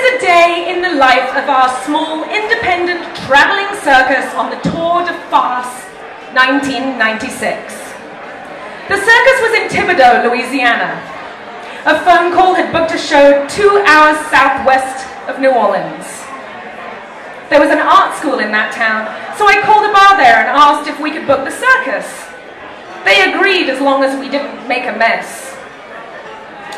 a day in the life of our small, independent, traveling circus on the Tour de Farce 1996. The circus was in Thibodaux, Louisiana. A phone call had booked a show 2 hours southwest of New Orleans. There was an art school in that town, so I called a bar there and asked if we could book the circus. They agreed as long as we didn't make a mess.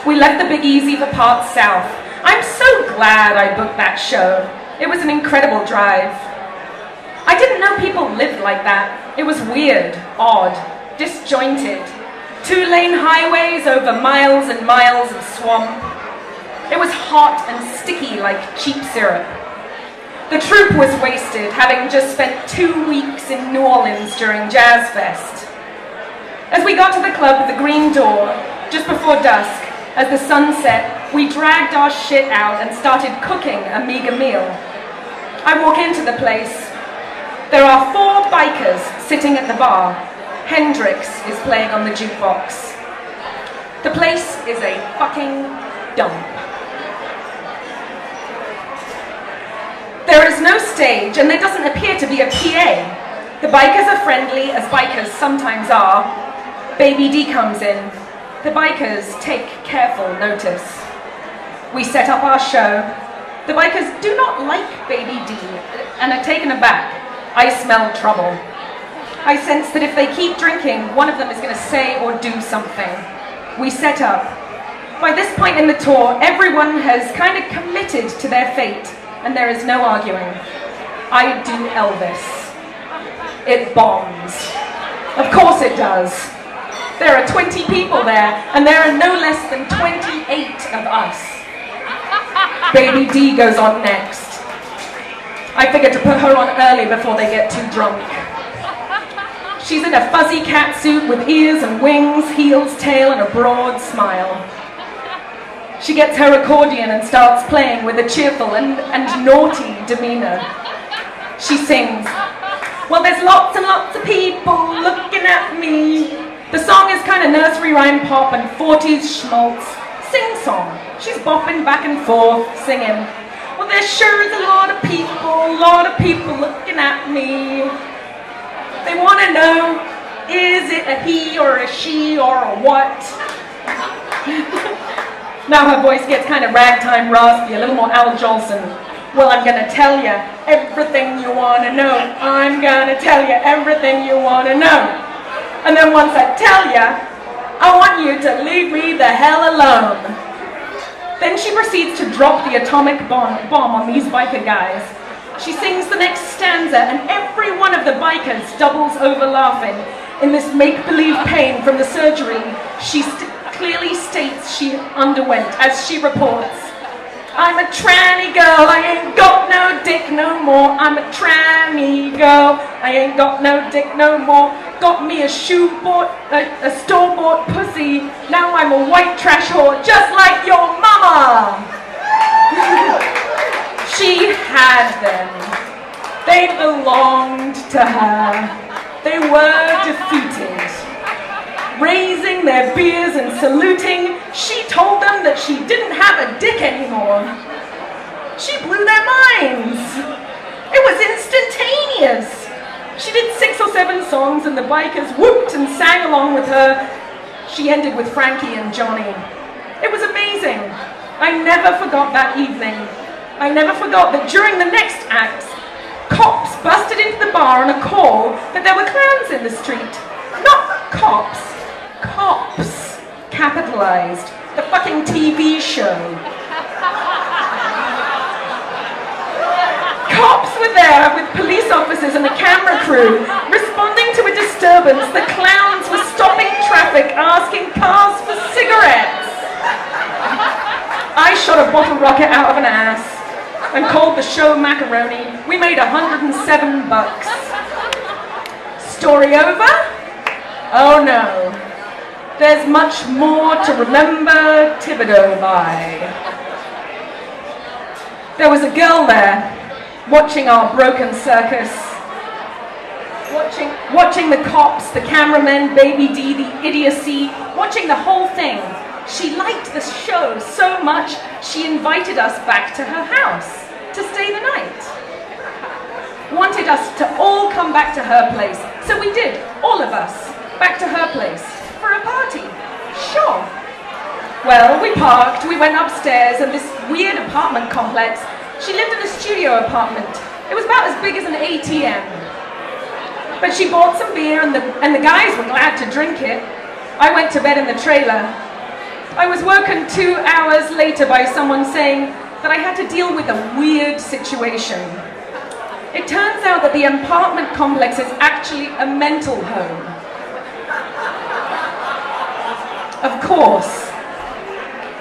We left the Big Easy for parts south. I'm so glad I booked that show. It was an incredible drive. I didn't know people lived like that. It was weird, odd, disjointed. 2-lane highways over miles and miles of swamp. It was hot and sticky like cheap syrup. The troupe was wasted, having just spent 2 weeks in New Orleans during Jazz Fest. As we got to the club with the green door, just before dusk, as the sun set, we dragged our shit out and started cooking a meager meal. I walk into the place. There are 4 bikers sitting at the bar. Hendrix is playing on the jukebox. The place is a fucking dump. There is no stage, and there doesn't appear to be a PA. The bikers are friendly, as bikers sometimes are. Baby D comes in. The bikers take careful notice. We set up our show. The bikers do not like Baby D and are taken aback. I smell trouble. I sense that if they keep drinking, one of them is going to say or do something. We set up. By this point in the tour, everyone has kind of committed to their fate, and there is no arguing. I do Elvis. It bombs. Of course it does. There are 20 people there, and there are no less than 28 of us. Baby D goes on next. I figured to put her on early before they get too drunk. She's in a fuzzy catsuit with ears and wings, heels, tail, and a broad smile. She gets her accordion and starts playing with a cheerful and naughty demeanor. She sings, "Well, there's lots and lots of people looking at me." The song is kind of nursery rhyme pop and 40s schmaltz. Sing-song. She's bopping back and forth, singing, "Well, there sure is a lot of people looking at me. They want to know, is it a he or a she or a what?" Now her voice gets kind of ragtime raspy, a little more Al Jolson. "Well, I'm going to tell you everything you want to know. I'm going to tell you everything you want to know. And then once I tell you, I want you to leave me the hell alone." Then she proceeds to drop the atomic bomb on these biker guys. She sings the next stanza, and every one of the bikers doubles over laughing in this make-believe pain from the surgery she clearly states she underwent as she reports, "I'm a tranny girl, I ain't got no dick no more. I'm a tranny girl, I ain't got no dick no more. Got me a store-bought pussy. Now I'm a white trash whore, just like your mama." She had them. They belonged to her. They were defeated. Raising their beers and saluting, she told them that she didn't have a dick anymore. She blew their minds. It was instantaneous. She did 6 or 7 songs and the bikers whooped and sang along with her. She ended with Frankie and Johnny. It was amazing. I never forgot that evening. I never forgot that during the next act, cops busted into the bar on a call that there were clowns in the street. Not cops. Cops. Capitalized. The fucking TV show. Cops were there with police officers and a camera crew responding to a disturbance. The clowns were stopping traffic, asking cars for cigarettes. I shot a bottle rocket out of an ass and called the show macaroni. We made $107. Story over? Oh no. There's much more to remember Thibodaux by. There was a girl there, watching our broken circus, watching the cops, the cameramen, Baby D, the idiocy, watching the whole thing. She liked the show so much She invited us back to her house to stay the night. Wanted us to all come back to her place. So we did, all of us, back to her place for a party. Sure. Well, we parked, we went upstairs, and this weird apartment complex. She lived in a studio apartment. It was about as big as an ATM. But she bought some beer, and the guys were glad to drink it. I went to bed in the trailer. I was woken 2 hours later by someone saying that I had to deal with a weird situation. It turns out that the apartment complex is actually a mental home. Of course.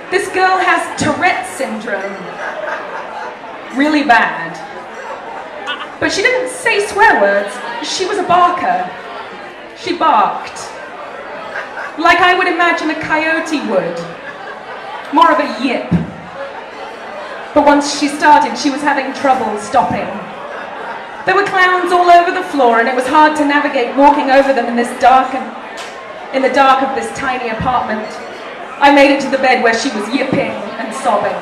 This girl has Tourette's syndrome. Really bad. But she didn't say swear words. She was a barker. She barked. Like I would imagine a coyote would. More of a yip. But once she started, she was having trouble stopping. There were clowns all over the floor, and it was hard to navigate walking over them in the dark of this tiny apartment. I made it to the bed where she was yipping and sobbing.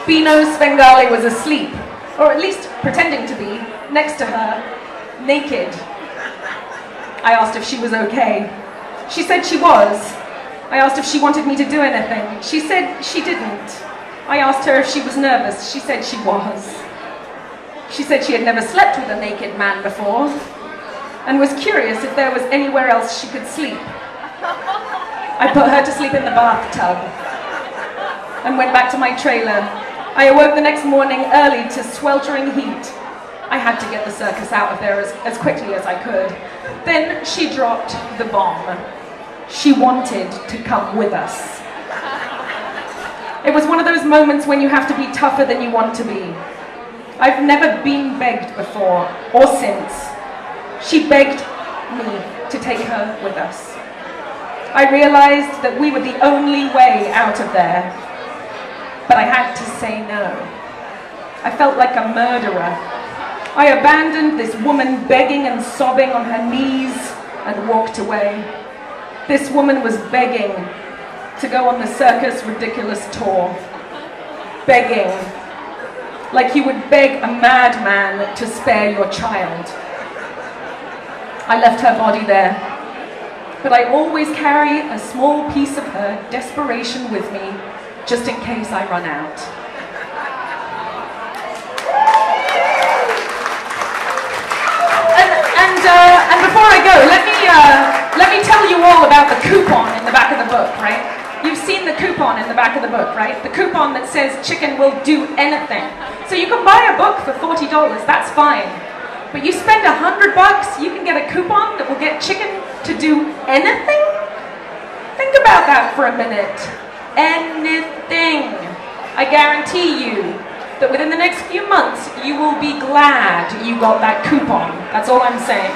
Bino Svengali was asleep, or at least pretending to be, next to her, naked. I asked if she was okay. She said she was. I asked if she wanted me to do anything. She said she didn't. I asked her if she was nervous. She said she was. She said she had never slept with a naked man before, and was curious if there was anywhere else she could sleep. I put her to sleep in the bathtub, and went back to my trailer. I awoke the next morning early to sweltering heat. I had to get the circus out of there as quickly as I could. Then she dropped the bomb. She wanted to come with us. It was one of those moments when you have to be tougher than you want to be. I've never been begged before, or since. She begged me to take her with us. I realized that we were the only way out of there, but I had to say no. I felt like a murderer. I abandoned this woman begging and sobbing on her knees and walked away. This woman was begging to go on the Circus Ridiculous tour. Begging. Like you would beg a madman to spare your child. I left her body there, but I always carry a small piece of her desperation with me, just in case I run out. And before I go, let me tell you all about the coupon in the back of the book, right? You've seen the coupon in the back of the book, right? The coupon that says chicken will do anything. So you can buy a book for $40, that's fine. But you spend $100, you can get a coupon that will get chicken to do anything? Think about that for a minute. Anything. I guarantee you that within the next few months, you will be glad you got that coupon. That's all I'm saying.